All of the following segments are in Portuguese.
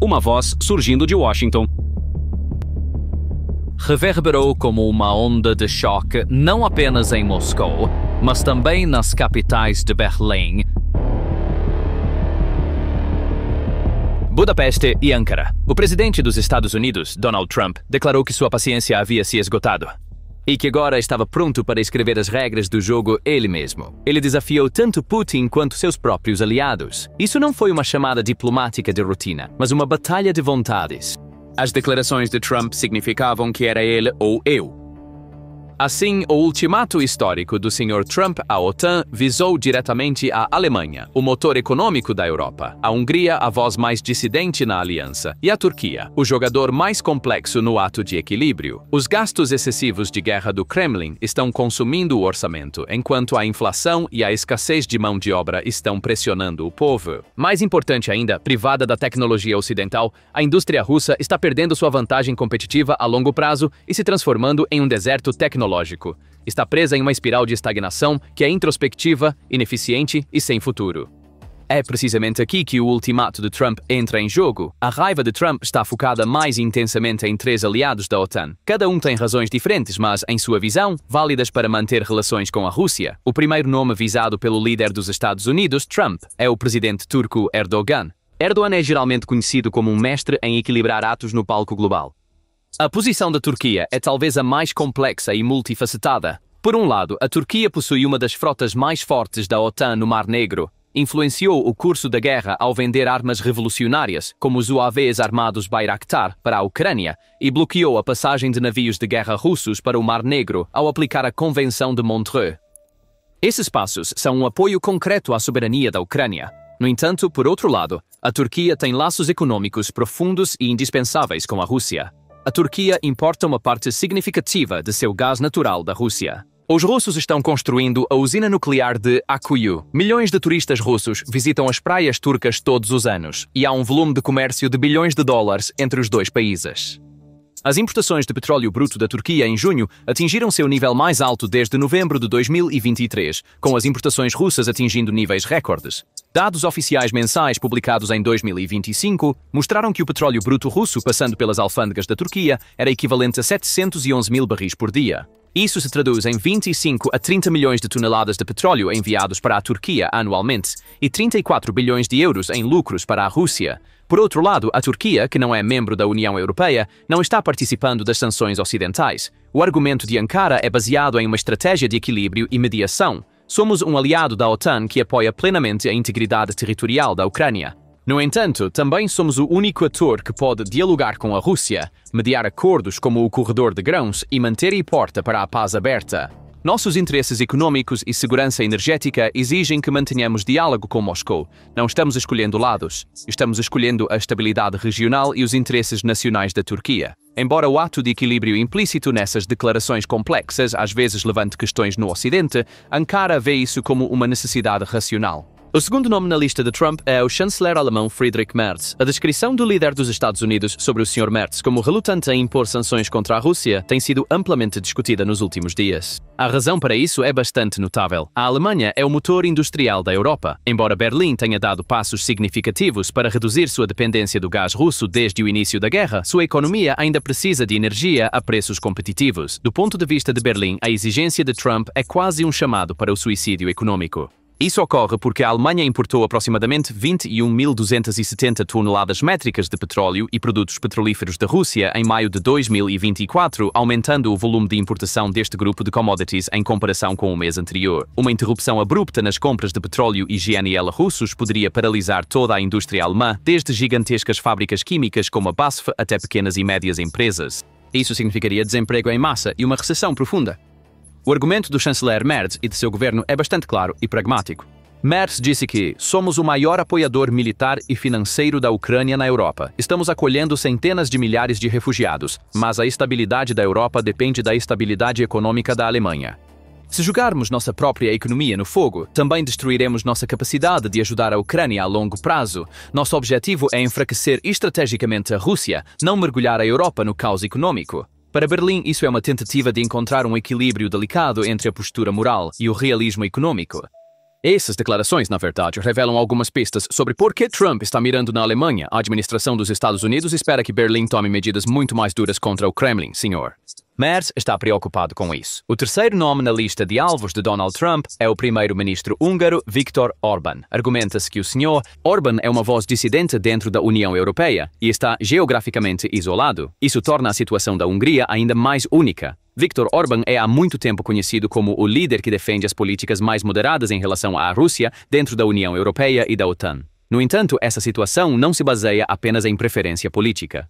uma voz surgindo de Washington reverberou como uma onda de choque não apenas em Moscou, mas também nas capitais de Berlim, Budapeste e Ankara. O presidente dos Estados Unidos, Donald Trump, declarou que sua paciência havia se esgotado e que agora estava pronto para escrever as regras do jogo ele mesmo. Ele desafiou tanto Putin quanto seus próprios aliados. Isso não foi uma chamada diplomática de rotina, mas uma batalha de vontades. As declarações de Trump significavam que era ele ou eu. Assim, o ultimato histórico do Sr. Trump à OTAN visou diretamente a Alemanha, o motor econômico da Europa, a Hungria, a voz mais dissidente na aliança, e a Turquia, o jogador mais complexo no ato de equilíbrio. Os gastos excessivos de guerra do Kremlin estão consumindo o orçamento, enquanto a inflação e a escassez de mão de obra estão pressionando o povo. Mais importante ainda, privada da tecnologia ocidental, a indústria russa está perdendo sua vantagem competitiva a longo prazo e se transformando em um deserto tecnológico. Está presa em uma espiral de estagnação que é introspectiva, ineficiente e sem futuro. É precisamente aqui que o ultimato de Trump entra em jogo. A raiva de Trump está focada mais intensamente em 3 aliados da OTAN. Cada um tem razões diferentes, mas, em sua visão, válidas para manter relações com a Rússia. O primeiro nome visado pelo líder dos Estados Unidos, Trump, é o presidente turco Erdogan. Erdogan é geralmente conhecido como um mestre em equilibrar atos no palco global. A posição da Turquia é talvez a mais complexa e multifacetada. Por um lado, a Turquia possui uma das frotas mais fortes da OTAN no Mar Negro, influenciou o curso da guerra ao vender armas revolucionárias, como os UAVs armados Bayraktar, para a Ucrânia, e bloqueou a passagem de navios de guerra russos para o Mar Negro ao aplicar a Convenção de Montreux. Esses passos são um apoio concreto à soberania da Ucrânia. No entanto, por outro lado, a Turquia tem laços econômicos profundos e indispensáveis com a Rússia. A Turquia importa uma parte significativa de seu gás natural da Rússia. Os russos estão construindo a usina nuclear de Akuyu. Milhões de turistas russos visitam as praias turcas todos os anos, e há um volume de comércio de bilhões de dólares entre os dois países. As importações de petróleo bruto da Turquia em junho atingiram seu nível mais alto desde novembro de 2023, com as importações russas atingindo níveis recordes. Dados oficiais mensais publicados em 2025 mostraram que o petróleo bruto russo passando pelas alfândegas da Turquia era equivalente a 711 mil barris por dia. Isso se traduz em 25 a 30 milhões de toneladas de petróleo enviados para a Turquia anualmente e 34 bilhões de euros em lucros para a Rússia. Por outro lado, a Turquia, que não é membro da União Europeia, não está participando das sanções ocidentais. O argumento de Ankara é baseado em uma estratégia de equilíbrio e mediação. Somos um aliado da OTAN que apoia plenamente a integridade territorial da Ucrânia. No entanto, também somos o único ator que pode dialogar com a Rússia, mediar acordos como o corredor de grãos e manter a porta para a paz aberta. Nossos interesses econômicos e segurança energética exigem que mantenhamos diálogo com Moscou. Não estamos escolhendo lados. Estamos escolhendo a estabilidade regional e os interesses nacionais da Turquia. Embora o ato de equilíbrio implícito nessas declarações complexas às vezes levante questões no Ocidente, Ankara vê isso como uma necessidade racional. O segundo nome na lista de Trump é o chanceler alemão Friedrich Merz. A descrição do líder dos Estados Unidos sobre o Sr. Merz como relutante em impor sanções contra a Rússia tem sido amplamente discutida nos últimos dias. A razão para isso é bastante notável. A Alemanha é o motor industrial da Europa. Embora Berlim tenha dado passos significativos para reduzir sua dependência do gás russo desde o início da guerra, sua economia ainda precisa de energia a preços competitivos. Do ponto de vista de Berlim, a exigência de Trump é quase um chamado para o suicídio econômico. Isso ocorre porque a Alemanha importou aproximadamente 21.270 toneladas métricas de petróleo e produtos petrolíferos da Rússia em maio de 2024, aumentando o volume de importação deste grupo de commodities em comparação com o mês anterior. Uma interrupção abrupta nas compras de petróleo e GNL russos poderia paralisar toda a indústria alemã, desde gigantescas fábricas químicas como a BASF até pequenas e médias empresas. Isso significaria desemprego em massa e uma recessão profunda. O argumento do chanceler Merz e de seu governo é bastante claro e pragmático. Merz disse que somos o maior apoiador militar e financeiro da Ucrânia na Europa. Estamos acolhendo centenas de milhares de refugiados, mas a estabilidade da Europa depende da estabilidade econômica da Alemanha. Se jogarmos nossa própria economia no fogo, também destruiremos nossa capacidade de ajudar a Ucrânia a longo prazo. Nosso objetivo é enfraquecer estrategicamente a Rússia, não mergulhar a Europa no caos econômico. Para Berlim, isso é uma tentativa de encontrar um equilíbrio delicado entre a postura moral e o realismo econômico. Essas declarações, na verdade, revelam algumas pistas sobre por que Trump está mirando na Alemanha. A administração dos Estados Unidos espera que Berlim tome medidas muito mais duras contra o Kremlin, senhor. Merz está preocupado com isso. O terceiro nome na lista de alvos de Donald Trump é o primeiro-ministro húngaro Viktor Orbán. Argumenta-se que o senhor Orbán é uma voz dissidente dentro da União Europeia e está geograficamente isolado. Isso torna a situação da Hungria ainda mais única. Viktor Orbán é há muito tempo conhecido como o líder que defende as políticas mais moderadas em relação à Rússia dentro da União Europeia e da OTAN. No entanto, essa situação não se baseia apenas em preferência política.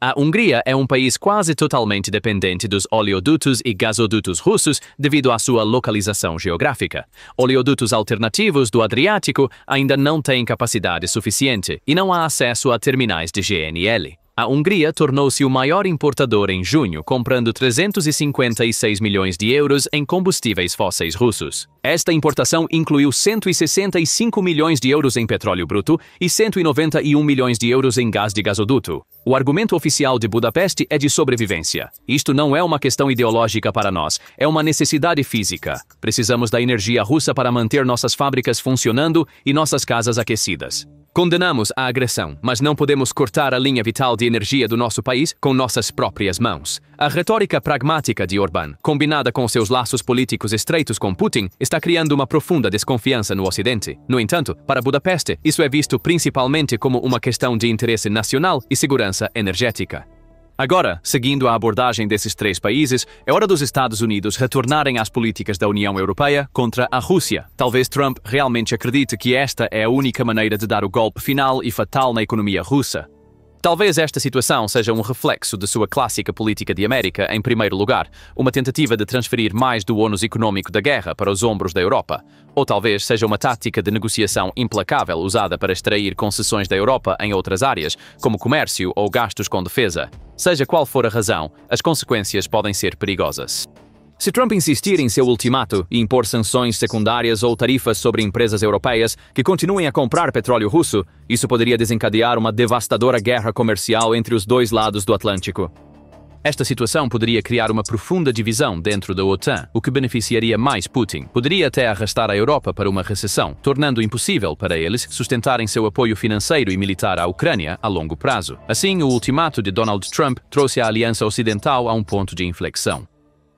A Hungria é um país quase totalmente dependente dos oleodutos e gasodutos russos devido à sua localização geográfica. Oleodutos alternativos do Adriático ainda não têm capacidade suficiente e não há acesso a terminais de GNL. A Hungria tornou-se o maior importador em junho, comprando 356 milhões de euros em combustíveis fósseis russos. Esta importação incluiu 165 milhões de euros em petróleo bruto e 191 milhões de euros em gás de gasoduto. O argumento oficial de Budapeste é de sobrevivência. Isto não é uma questão ideológica para nós, é uma necessidade física. Precisamos da energia russa para manter nossas fábricas funcionando e nossas casas aquecidas. Condenamos a agressão, mas não podemos cortar a linha vital de energia do nosso país com nossas próprias mãos. A retórica pragmática de Orbán, combinada com seus laços políticos estreitos com Putin, está criando uma profunda desconfiança no Ocidente. No entanto, para Budapeste, isso é visto principalmente como uma questão de interesse nacional e segurança energética. Agora, seguindo a abordagem desses três países, é hora dos Estados Unidos retornarem às políticas da União Europeia contra a Rússia. Talvez Trump realmente acredite que esta é a única maneira de dar o golpe final e fatal na economia russa. Talvez esta situação seja um reflexo de sua clássica política de América, em primeiro lugar, uma tentativa de transferir mais do ônus econômico da guerra para os ombros da Europa. Ou talvez seja uma tática de negociação implacável usada para extrair concessões da Europa em outras áreas, como comércio ou gastos com defesa. Seja qual for a razão, as consequências podem ser perigosas. Se Trump insistir em seu ultimato e impor sanções secundárias ou tarifas sobre empresas europeias que continuem a comprar petróleo russo, isso poderia desencadear uma devastadora guerra comercial entre os dois lados do Atlântico. Esta situação poderia criar uma profunda divisão dentro da OTAN, o que beneficiaria mais Putin. Poderia até arrastar a Europa para uma recessão, tornando impossível para eles sustentarem seu apoio financeiro e militar à Ucrânia a longo prazo. Assim, o ultimato de Donald Trump trouxe a Aliança Ocidental a um ponto de inflexão.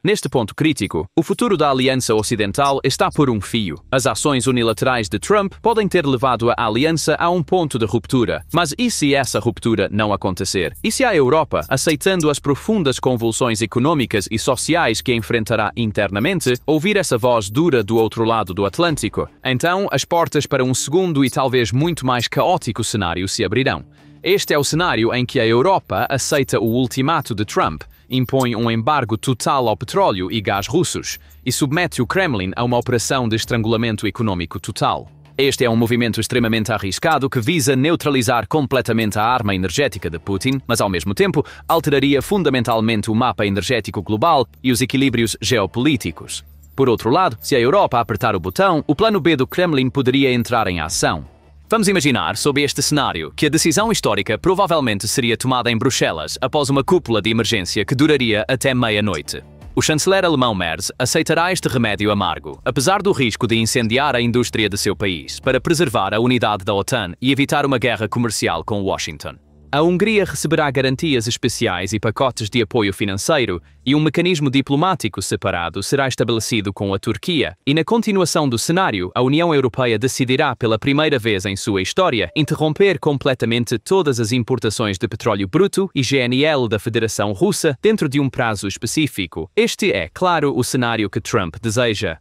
Neste ponto crítico, o futuro da Aliança Ocidental está por um fio. As ações unilaterais de Trump podem ter levado a aliança a um ponto de ruptura. Mas e se essa ruptura não acontecer? E se a Europa, aceitando as profundas convulsões econômicas e sociais que enfrentará internamente, ouvir essa voz dura do outro lado do Atlântico? Então, as portas para um segundo e talvez muito mais caótico cenário se abrirão. Este é o cenário em que a Europa aceita o ultimato de Trump, impõe um embargo total ao petróleo e gás russos e submete o Kremlin a uma operação de estrangulamento econômico total. Este é um movimento extremamente arriscado que visa neutralizar completamente a arma energética de Putin, mas ao mesmo tempo alteraria fundamentalmente o mapa energético global e os equilíbrios geopolíticos. Por outro lado, se a Europa apertar o botão, o plano B do Kremlin poderia entrar em ação. Vamos imaginar, sob este cenário, que a decisão histórica provavelmente seria tomada em Bruxelas após uma cúpula de emergência que duraria até meia-noite. O chanceler alemão Merz aceitará este remédio amargo, apesar do risco de incendiar a indústria de seu país, para preservar a unidade da OTAN e evitar uma guerra comercial com Washington. A Hungria receberá garantias especiais e pacotes de apoio financeiro, e um mecanismo diplomático separado será estabelecido com a Turquia. E na continuação do cenário, a União Europeia decidirá pela primeira vez em sua história interromper completamente todas as importações de petróleo bruto e GNL da Federação Russa dentro de um prazo específico. Este é, claro, o cenário que Trump deseja.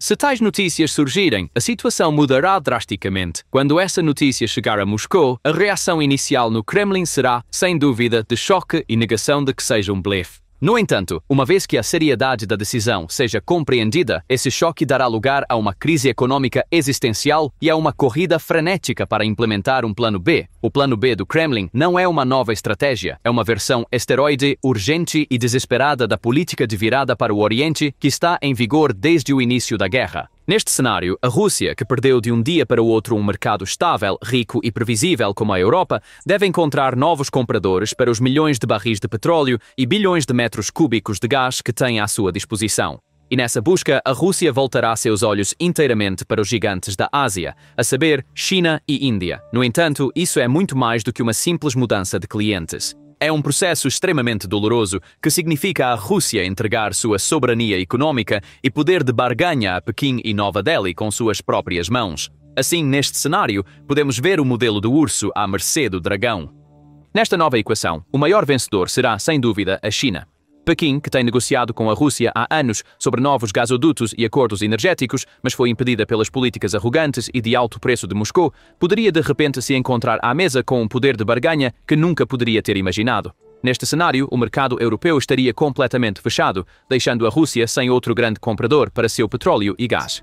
Se tais notícias surgirem, a situação mudará drasticamente. Quando essa notícia chegar a Moscou, a reação inicial no Kremlin será, sem dúvida, de choque e negação de que seja um blefe. No entanto, uma vez que a seriedade da decisão seja compreendida, esse choque dará lugar a uma crise econômica existencial e a uma corrida frenética para implementar um plano B. O plano B do Kremlin não é uma nova estratégia, é uma versão esteroide, urgente e desesperada da política de virada para o Oriente que está em vigor desde o início da guerra. Neste cenário, a Rússia, que perdeu de um dia para o outro um mercado estável, rico e previsível como a Europa, deve encontrar novos compradores para os milhões de barris de petróleo e bilhões de metros cúbicos de gás que tem à sua disposição. E nessa busca, a Rússia voltará seus olhos inteiramente para os gigantes da Ásia, a saber, China e Índia. No entanto, isso é muito mais do que uma simples mudança de clientes. É um processo extremamente doloroso que significa a Rússia entregar sua soberania econômica e poder de barganha a Pequim e Nova Delhi com suas próprias mãos. Assim, neste cenário, podemos ver o modelo do urso à mercê do dragão. Nesta nova equação, o maior vencedor será, sem dúvida, a China. Pequim, que tem negociado com a Rússia há anos sobre novos gasodutos e acordos energéticos, mas foi impedida pelas políticas arrogantes e de alto preço de Moscou, poderia de repente se encontrar à mesa com um poder de barganha que nunca poderia ter imaginado. Neste cenário, o mercado europeu estaria completamente fechado, deixando a Rússia sem outro grande comprador para seu petróleo e gás.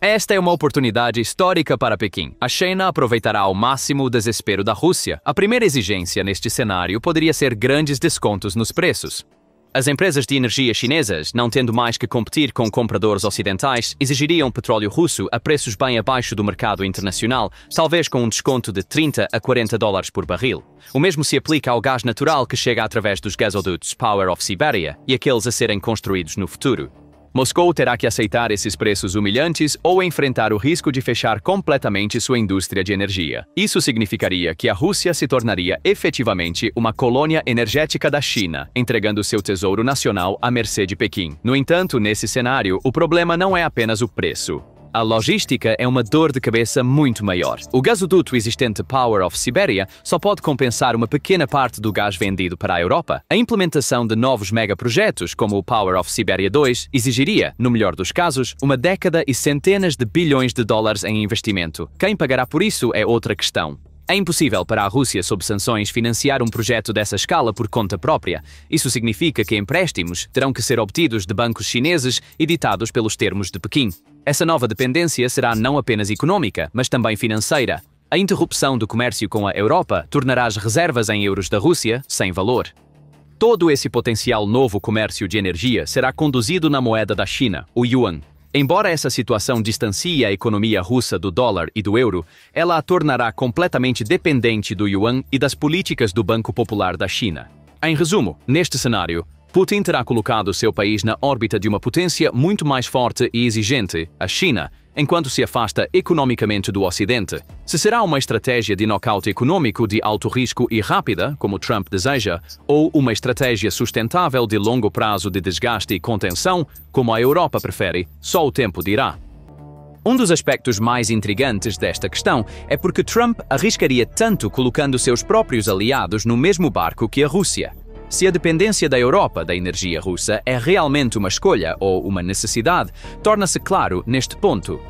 Esta é uma oportunidade histórica para Pequim. A China aproveitará ao máximo o desespero da Rússia. A primeira exigência neste cenário poderia ser grandes descontos nos preços. As empresas de energia chinesas, não tendo mais que competir com compradores ocidentais, exigiriam petróleo russo a preços bem abaixo do mercado internacional, talvez com um desconto de 30 a 40 dólares por barril. O mesmo se aplica ao gás natural que chega através dos gasodutos Power of Siberia e aqueles a serem construídos no futuro. Moscou terá que aceitar esses preços humilhantes ou enfrentar o risco de fechar completamente sua indústria de energia. Isso significaria que a Rússia se tornaria efetivamente uma colônia energética da China, entregando seu tesouro nacional à mercê de Pequim. No entanto, nesse cenário, o problema não é apenas o preço. A logística é uma dor de cabeça muito maior. O gasoduto existente Power of Siberia só pode compensar uma pequena parte do gás vendido para a Europa. A implementação de novos megaprojetos, como o Power of Siberia 2, exigiria, no melhor dos casos, uma década e centenas de bilhões de dólares em investimento. Quem pagará por isso é outra questão. É impossível para a Rússia, sob sanções, financiar um projeto dessa escala por conta própria. Isso significa que empréstimos terão que ser obtidos de bancos chineses e ditados pelos termos de Pequim. Essa nova dependência será não apenas econômica, mas também financeira. A interrupção do comércio com a Europa tornará as reservas em euros da Rússia sem valor. Todo esse potencial novo comércio de energia será conduzido na moeda da China, o yuan. Embora essa situação distancie a economia russa do dólar e do euro, ela a tornará completamente dependente do yuan e das políticas do Banco Popular da China. Em resumo, neste cenário, Putin terá colocado seu país na órbita de uma potência muito mais forte e exigente, a China, enquanto se afasta economicamente do Ocidente. Se será uma estratégia de nocaute econômico de alto risco e rápida, como Trump deseja, ou uma estratégia sustentável de longo prazo de desgaste e contenção, como a Europa prefere, só o tempo dirá. Um dos aspectos mais intrigantes desta questão é porque Trump arriscaria tanto colocando seus próprios aliados no mesmo barco que a Rússia. Se a dependência da Europa da energia russa é realmente uma escolha ou uma necessidade, torna-se claro neste ponto.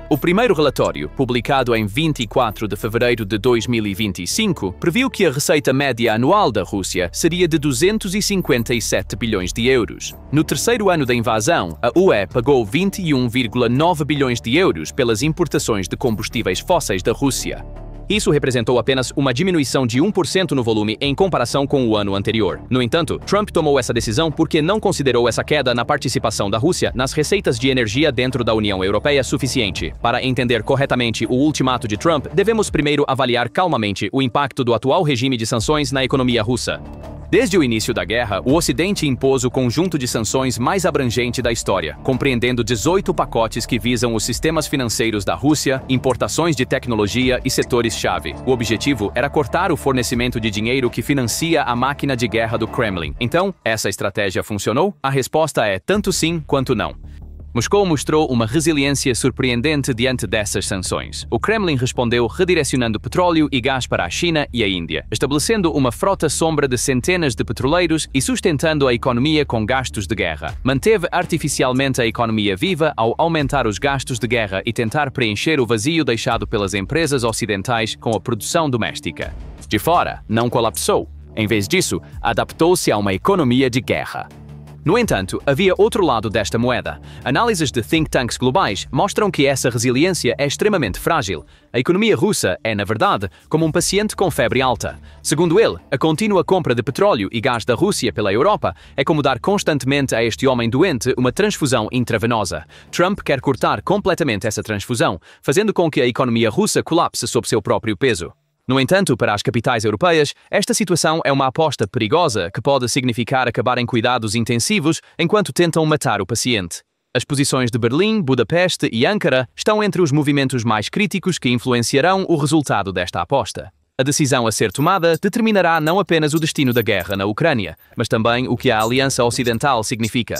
O primeiro relatório, publicado em 24 de fevereiro de 2025, previu que a receita média anual da Rússia seria de 257 bilhões de euros. No terceiro ano da invasão, a UE pagou 21,9 bilhões de euros pelas importações de combustíveis fósseis da Rússia. Isso representou apenas uma diminuição de 1% no volume em comparação com o ano anterior. No entanto, Trump tomou essa decisão porque não considerou essa queda na participação da Rússia nas receitas de energia dentro da União Europeia suficiente. Para entender corretamente o ultimato de Trump, devemos primeiro avaliar calmamente o impacto do atual regime de sanções na economia russa. Desde o início da guerra, o Ocidente impôs o conjunto de sanções mais abrangente da história, compreendendo 18 pacotes que visam os sistemas financeiros da Rússia, importações de tecnologia e setores-chave. O objetivo era cortar o fornecimento de dinheiro que financia a máquina de guerra do Kremlin. Então, essa estratégia funcionou? A resposta é tanto sim quanto não. Moscou mostrou uma resiliência surpreendente diante dessas sanções. O Kremlin respondeu redirecionando petróleo e gás para a China e a Índia, estabelecendo uma frota sombra de centenas de petroleiros e sustentando a economia com gastos de guerra. Manteve artificialmente a economia viva ao aumentar os gastos de guerra e tentar preencher o vazio deixado pelas empresas ocidentais com a produção doméstica. De fora, não colapsou. Em vez disso, adaptou-se a uma economia de guerra. No entanto, havia outro lado desta moeda. Análises de think tanks globais mostram que essa resiliência é extremamente frágil. A economia russa é, na verdade, como um paciente com febre alta. Segundo ele, a contínua compra de petróleo e gás da Rússia pela Europa é como dar constantemente a este homem doente uma transfusão intravenosa. Trump quer cortar completamente essa transfusão, fazendo com que a economia russa colapse sob seu próprio peso. No entanto, para as capitais europeias, esta situação é uma aposta perigosa que pode significar acabar em cuidados intensivos enquanto tentam matar o paciente. As posições de Berlim, Budapeste e Ankara estão entre os movimentos mais críticos que influenciarão o resultado desta aposta. A decisão a ser tomada determinará não apenas o destino da guerra na Ucrânia, mas também o que a Aliança Ocidental significa.